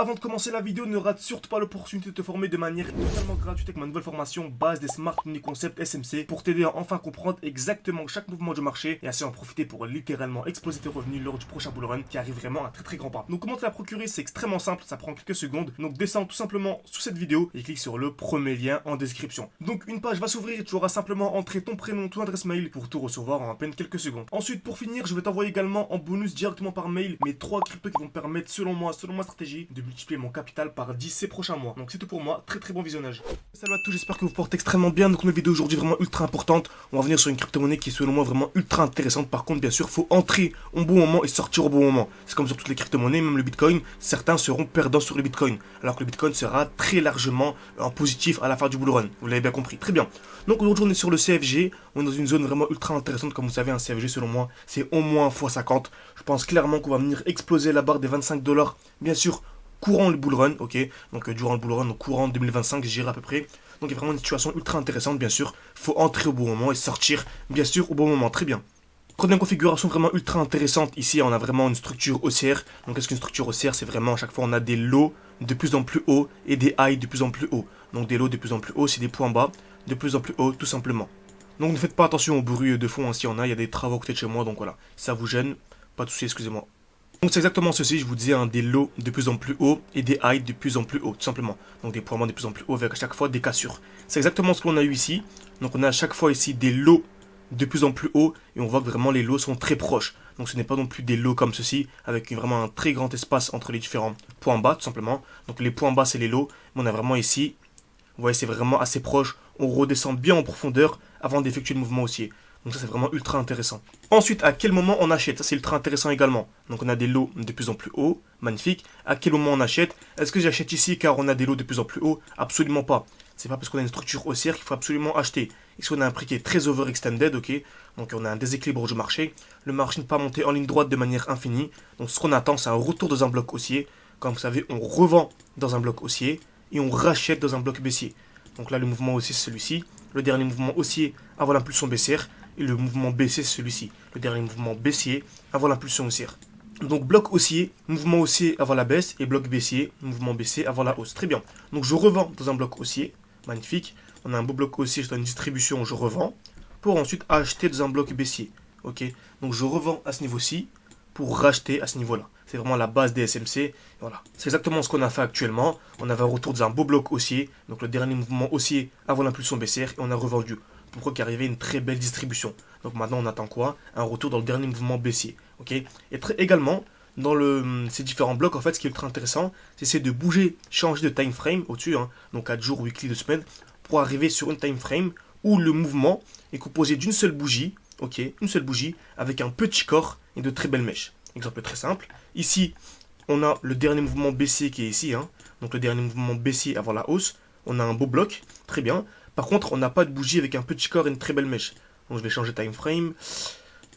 avant de commencer la vidéo, ne rate surtout pas l'opportunité de te former de manière totalement gratuite avec ma nouvelle formation base des Smart Money Concept SMC pour t'aider à enfin comprendre exactement chaque mouvement du marché et ainsi en profiter pour littéralement exploser tes revenus lors du prochain bull run qui arrive vraiment à un très grand pas. Donc comment te la procurer, c'est extrêmement simple, ça prend quelques secondes. Donc descends tout simplement sous cette vidéo et clique sur le premier lien en description. Donc une page va s'ouvrir et tu auras simplement entré ton prénom, ton adresse mail pour tout recevoir en à peine quelques secondes. Ensuite pour finir, je vais t'envoyer également en bonus directement par mail mes 3 cryptos qui vont permettre selon moi, selon ma stratégie, de multiplier mon capital par 10 ces prochains mois. Donc c'est tout pour moi, très bon visionnage. Salut à tous, j'espère que vous portez extrêmement bien. Donc une vidéo aujourd'hui vraiment ultra importante. On va venir sur une crypto-monnaie qui est selon moi vraiment ultra intéressante. Par contre bien sûr, faut entrer au bon moment et sortir au bon moment. C'est comme sur toutes les crypto-monnaies, même le Bitcoin, certains seront perdants sur le Bitcoin. Alors que le Bitcoin sera très largement en positif à la fin du bull run. Vous l'avez bien compris, très bien. Donc aujourd'hui on est sur le CFG, on est dans une zone vraiment ultra intéressante. Comme vous savez, un CFG selon moi c'est au moins x50. Je pense clairement qu'on va venir exploser la barre des 25 $. Bien sûr, courant le bull run, ok. Donc durant le bull run, donc courant 2025, je dirais à peu près. Donc il y a vraiment une situation ultra intéressante, bien sûr. Faut entrer au bon moment et sortir, bien sûr, au bon moment. Très bien. Prenez une configuration vraiment ultra intéressante. Ici, on a vraiment une structure haussière. Donc qu'est-ce qu'une structure haussière? C'est vraiment à chaque fois on a des lows de plus en plus hauts et des highs de plus en plus hauts. Donc des lows de plus en plus hauts, c'est des points bas de plus en plus hauts, tout simplement. Donc ne faites pas attention au bruit de fond, hein, s'il y en a. Il y a des travaux à côté de chez moi, donc voilà. Si ça vous gêne, pas de soucis, excusez-moi. Donc c'est exactement ceci, je vous disais, hein, des lows de plus en plus hauts et des highs de plus en plus hauts, tout simplement. Donc des points bas de plus en plus hauts avec à chaque fois des cassures. C'est exactement ce qu'on a eu ici. Donc on a à chaque fois ici des lows de plus en plus hauts et on voit que vraiment les lows sont très proches. Donc ce n'est pas non plus des lows comme ceci, avec vraiment un très grand espace entre les différents points bas, tout simplement. Donc les points bas c'est les lows, mais on a vraiment ici, vous voyez c'est vraiment assez proche. On redescend bien en profondeur avant d'effectuer le mouvement haussier. Donc ça c'est vraiment ultra intéressant. Ensuite, à quel moment on achète? Ça c'est ultra intéressant également. Donc on a des lots de plus en plus hauts, magnifique. À quel moment on achète? Est-ce que j'achète ici car on a des lots de plus en plus hauts? Absolument pas. C'est pas parce qu'on a une structure haussière qu'il faut absolument acheter. Ici on a un prix qui est très overextended, ok. Donc on a un déséquilibre du marché. Le marché ne peut pas monter en ligne droite de manière infinie. Donc ce qu'on attend c'est un retour dans un bloc haussier. Comme vous savez, on revend dans un bloc haussier et on rachète dans un bloc baissier. Donc là le mouvement haussier c'est celui-ci. Le dernier mouvement haussier avant l'impulsion baissière. Et le mouvement baissier c'est celui-ci. Le dernier mouvement baissier avant l'impulsion haussière. Donc bloc haussier, mouvement haussier avant la baisse et bloc baissier, mouvement baissier avant la hausse. Très bien. Donc je revends dans un bloc haussier. Magnifique. On a un beau bloc haussier, je donne une distribution, je revends. Pour ensuite acheter dans un bloc baissier. Ok. Donc je revends à ce niveau-ci pour racheter à ce niveau-là. C'est vraiment la base des SMC. Voilà. C'est exactement ce qu'on a fait actuellement. On avait un retour dans un beau bloc haussier. Donc le dernier mouvement haussier avant l'impulsion baissière et on a revendu. Pourquoi qu'arrivait une très belle distribution. Donc maintenant on attend quoi? Un retour dans le dernier mouvement baissier. Ok. Et également dans ces différents blocs, en fait, ce qui est ultra intéressant, c'est de bouger, changer de time frame au-dessus, hein, donc 4 jours, weekly, 2 semaines, pour arriver sur une time frame où le mouvement est composé d'une seule bougie, ok, une seule bougie avec un petit corps et de très belles mèches. Exemple très simple. Ici, on a le dernier mouvement baissier qui est ici, hein, donc le dernier mouvement baissier avant la hausse. On a un beau bloc, très bien. Par contre, on n'a pas de bougie avec un petit corps et une très belle mèche. Donc je vais changer time frame.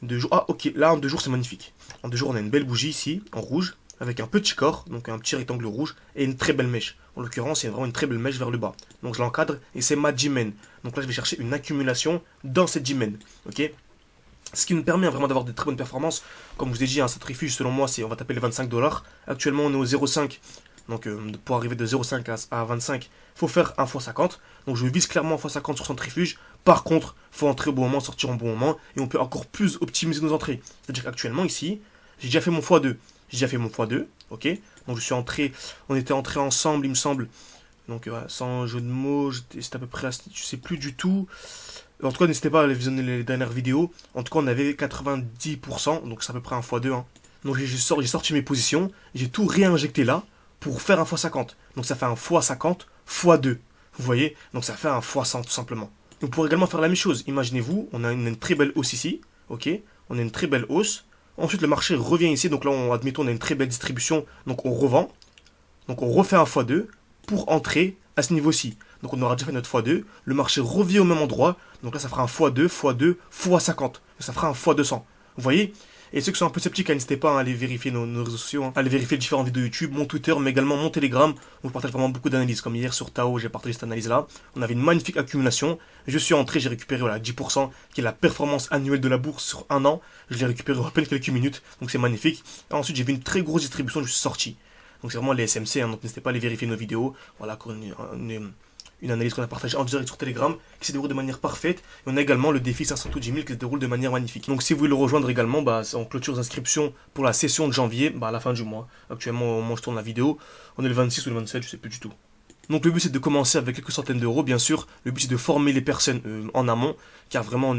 2 jours. Ah ok, là en 2 jours c'est magnifique. En 2 jours on a une belle bougie ici, en rouge, avec un petit corps, donc un petit rectangle rouge, et une très belle mèche. En l'occurrence, c'est vraiment une très belle mèche vers le bas. Donc je l'encadre et c'est ma G-Men. Donc là je vais chercher une accumulation dans cette G-Men. Ok. Ce qui nous permet vraiment d'avoir de très bonnes performances. Comme je vous ai dit, un centrifuge selon moi, c'est on va taper les 25 $. Actuellement on est au 0,5. Donc pour arriver de 0,5 à 25, il faut faire 1 x 50. Donc je vise clairement 1 x 50 sur centrifuge. Par contre, il faut entrer au bon moment, sortir au bon moment. Et on peut encore plus optimiser nos entrées. C'est-à-dire qu'actuellement ici, j'ai déjà fait mon x2. J'ai déjà fait mon x2. Ok. Donc je suis entré, on était entré ensemble, il me semble. Donc sans jeu de mots, c'était à peu près, je sais plus du tout. En tout cas, n'hésitez pas à aller visionner les dernières vidéos. En tout cas, on avait 90%. Donc c'est à peu près un x2. Hein. Donc j'ai sorti mes positions. J'ai tout réinjecté là pour faire un x50. Donc ça fait un x50 x2. Vous voyez? Donc ça fait un x100 tout simplement. On pourrait également faire la même chose. Imaginez-vous, on a une très belle hausse ici. Ok? On a une très belle hausse. Ensuite le marché revient ici. Donc là, admettons, on a une très belle distribution. Donc on revend. Donc on refait un x2 pour entrer à ce niveau-ci. Donc on aura déjà fait notre x2. Le marché revient au même endroit. Donc là, ça fera un x2, x2, x50. Ça fera un x200. Vous voyez? Et ceux qui sont un peu sceptiques, n'hésitez pas à aller vérifier nos réseaux sociaux, aller vérifier les différentes vidéos YouTube, mon Twitter, mais également mon Telegram, où je partage vraiment beaucoup d'analyses. Comme hier sur Tao, j'ai partagé cette analyse-là. On avait une magnifique accumulation. Je suis entré, j'ai récupéré voilà, 10%, qui est la performance annuelle de la bourse sur un an. Je l'ai récupéré en à peine quelques minutes, donc c'est magnifique. Et ensuite, j'ai vu une très grosse distribution, je suis sorti. Donc c'est vraiment les SMC, hein, donc n'hésitez pas à aller vérifier nos vidéos. Voilà, encore une analyse qu'on a partagée en direct sur Telegram, qui se déroule de manière parfaite. Et on a également le défi 500 tout 10 000 qui se déroule de manière magnifique. Donc si vous voulez le rejoindre également, on clôture les inscriptions pour la session de janvier, à la fin du mois. Actuellement, au moment où je tourne la vidéo, on est le 26 ou le 27, je sais plus du tout. Donc le but c'est de commencer avec quelques centaines d'euros, bien sûr. Le but c'est de former les personnes en amont, car vraiment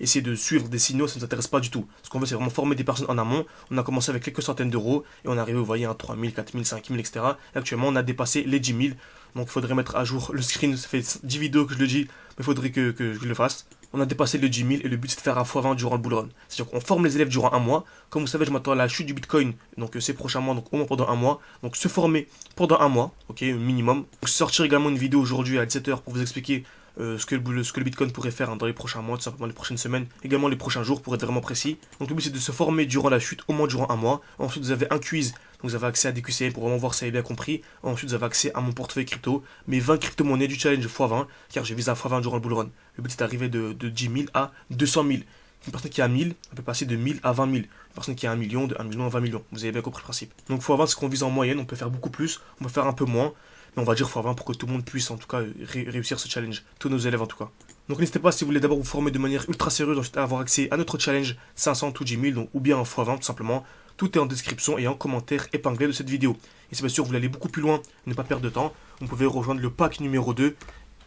essayer de suivre des signaux, ça ne nous intéresse pas du tout. Ce qu'on veut c'est vraiment former des personnes en amont. On a commencé avec quelques centaines d'euros et on est arrivé, vous voyez, à 3 000, 4 000, 5 000, etc. Et actuellement on a dépassé les 10 000. Donc il faudrait mettre à jour le screen, ça fait 10 vidéos que je le dis, mais il faudrait que je le fasse. On a dépassé le 10 000 et le but c'est de faire à x20 durant le bull run. C'est-à-dire qu'on forme les élèves durant un mois. Comme vous savez, je m'attends à la chute du Bitcoin, donc ces prochains mois, donc au moins pendant un mois. Donc se former pendant un mois, ok, minimum. Donc, sortir également une vidéo aujourd'hui à 17 h pour vous expliquer ce que le Bitcoin pourrait faire dans les prochains mois, tout simplement les prochaines semaines, également les prochains jours pour être vraiment précis. Donc le but c'est de se former durant la chute, au moins durant un mois. Ensuite vous avez un quiz, donc vous avez accès à des QCM pour vraiment voir si vous avez bien compris. Ensuite vous avez accès à mon portefeuille crypto, mes 20 crypto-monnaies du challenge x20, car j'ai visé à x20 durant le bull run. Le but c'est d'arriver de 10 000 à 200 000. Une personne qui a 1000, elle peut passer de 1000 à 20 000. Une personne qui a 1 million, de 1 million à 20 millions. Vous avez bien compris le principe. Donc x20 c'est ce qu'on vise en moyenne, on peut faire beaucoup plus, on peut faire un peu moins. Mais on va dire x20 pour que tout le monde puisse en tout cas réussir ce challenge. Tous nos élèves en tout cas. Donc n'hésitez pas si vous voulez d'abord vous former de manière ultra sérieuse, ensuite avoir accès à notre challenge 500 ou 10 000, donc, ou bien en x20 tout simplement. Tout est en description et en commentaire épinglé de cette vidéo. Et si bien sûr vous voulez aller beaucoup plus loin et ne pas perdre de temps, vous pouvez rejoindre le pack numéro 2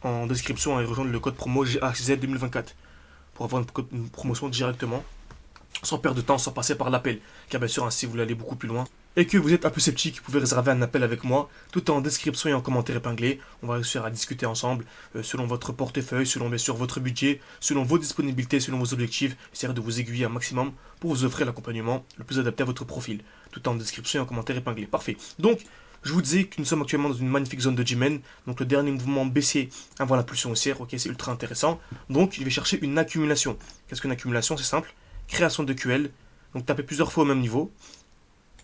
en description et rejoindre le code promo GHZ 2024 pour avoir une promotion directement, sans perdre de temps, sans passer par l'appel. Car bien sûr, hein, si vous voulez aller beaucoup plus loin et que vous êtes un peu sceptique, vous pouvez réserver un appel avec moi. Tout est en description et en commentaire épinglé. On va réussir à discuter ensemble selon votre portefeuille, selon bien sûr votre budget, selon vos disponibilités, selon vos objectifs. J'essaierai de vous aiguiller un maximum pour vous offrir l'accompagnement le plus adapté à votre profil. Tout est en description et en commentaire épinglé. Parfait. Donc, je vous disais que nous sommes actuellement dans une magnifique zone de G-Men. Donc, le dernier mouvement baissier avant l'impulsion haussière. Ok, c'est ultra intéressant. Donc, je vais chercher une accumulation. Qu'est-ce qu'une accumulation? C'est simple. Création de QL. Donc, tapez plusieurs fois au même niveau.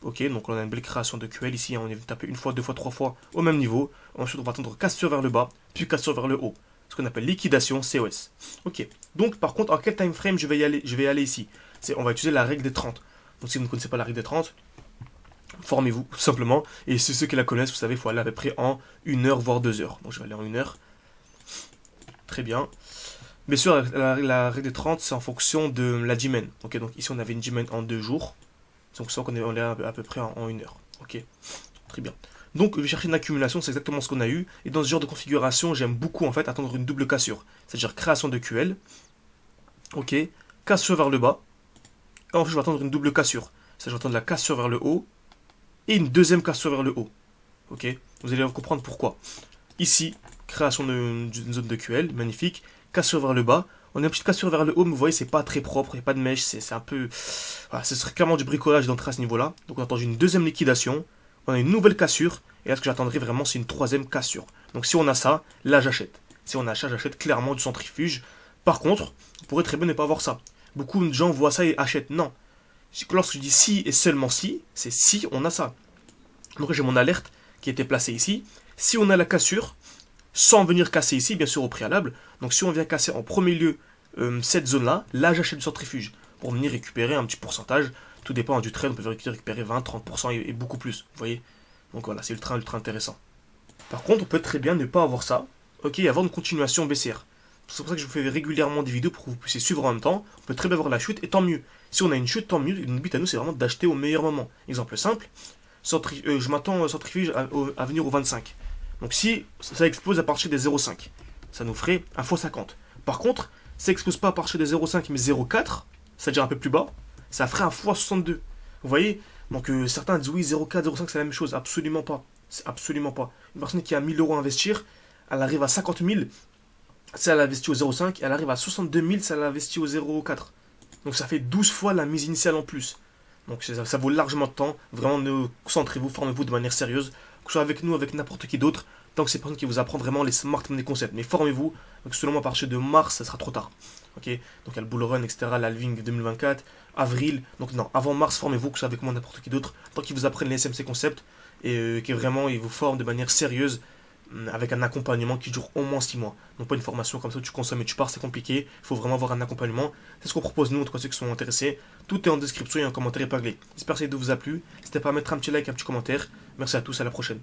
Ok, donc on a une belle création de QL ici, on est tapé une fois, deux fois, trois fois au même niveau. Ensuite, on va attendre cassure vers le bas, puis cassure vers le haut. Ce qu'on appelle liquidation COS. Ok, donc par contre, en quel time frame je vais y aller ici? On va utiliser la règle des 30. Donc si vous ne connaissez pas la règle des 30, formez-vous tout simplement. Et ceux qui la connaissent, vous savez, il faut aller à peu près en 1 heure, voire 2 heures. Donc je vais aller en 1 heure. Très bien. Bien sûr, la règle des 30, c'est en fonction de la G-Men. Ok, donc ici on avait une G-Men en 2 jours. Donc ça qu'on est à peu près en 1 heure. Ok, très bien. Donc je vais chercher une accumulation, c'est exactement ce qu'on a eu. Et dans ce genre de configuration, j'aime beaucoup en fait attendre une double cassure. C'est-à-dire création de QL. Ok, cassure vers le bas. Et ensuite je vais attendre une double cassure. C'est-à-dire je vais attendre la cassure vers le haut. Et une deuxième cassure vers le haut. Ok, vous allez comprendre pourquoi. Ici, création d'une zone de QL, magnifique. Cassure vers le bas. On a une petite cassure vers le haut, mais vous voyez, c'est pas très propre, il n'y a pas de mèche, c'est un peu... Voilà, ce serait clairement du bricolage d'entrée à ce niveau-là. Donc on attend une deuxième liquidation, on a une nouvelle cassure, et là ce que j'attendrai vraiment, c'est une troisième cassure. Donc si on a ça, là j'achète. Si on a ça, j'achète clairement du centrifuge. Par contre, on pourrait très bien ne pas avoir ça. Beaucoup de gens voient ça et achètent. Non. Lorsque je dis si et seulement si, c'est si on a ça. Donc j'ai mon alerte qui a été placée ici. Si on a la cassure, sans venir casser ici, bien sûr au préalable. Donc si on vient casser en premier lieu cette zone-là, là j'achète du centrifuge pour venir récupérer un petit pourcentage. Tout dépend du trade, on peut récupérer 20, 30% et beaucoup plus. Vous voyez? Donc voilà, c'est ultra intéressant. Par contre, on peut très bien ne pas avoir ça, ok, et avoir une continuation baissière. C'est pour ça que je vous fais régulièrement des vidéos pour que vous puissiez suivre en même temps. On peut très bien voir la chute et tant mieux. Si on a une chute, tant mieux. Et notre but à nous, c'est vraiment d'acheter au meilleur moment. Exemple simple, je m'attends centrifuge à venir au 25. Donc si ça explose à partir des 0,5, ça nous ferait un x50. Par contre, ça explose pas à partir des 0,5 mais 0,4, c'est-à-dire un peu plus bas, ça ferait un x62. Vous voyez? Donc certains disent oui, 0,4, 0,5 c'est la même chose. Absolument pas. C'est absolument pas. Une personne qui a 1000 euros à investir, elle arrive à 50 000, si elle investit au 0,5, elle arrive à 62 000 si elle investit au 0,4. Donc ça fait 12 fois la mise initiale en plus. Donc ça vaut largement de temps. Vraiment, concentrez-vous, formez-vous de manière sérieuse. Que ce soit avec nous, avec n'importe qui d'autre, tant que c'est personne qui vous apprend vraiment les smart money concepts. Mais formez-vous, donc selon moi à partir de mars, ça sera trop tard. Ok, donc il y a le bull run, etc., l'halving 2024, avril, donc non, avant mars, formez-vous, que ce soit avec moi n'importe qui d'autre, tant qu'ils vous apprennent les SMC concepts, et qui vraiment, ils vous forment de manière sérieuse, avec un accompagnement qui dure au moins 6 mois. Donc pas une formation comme ça, tu consommes et tu pars, c'est compliqué, il faut vraiment avoir un accompagnement. C'est ce qu'on propose nous, en tout cas ceux qui sont intéressés. Tout est en description et en commentaire épinglé. J'espère que cette vidéo vous a plu. N'hésitez pas à mettre un petit like, un petit commentaire. Merci à tous, à la prochaine.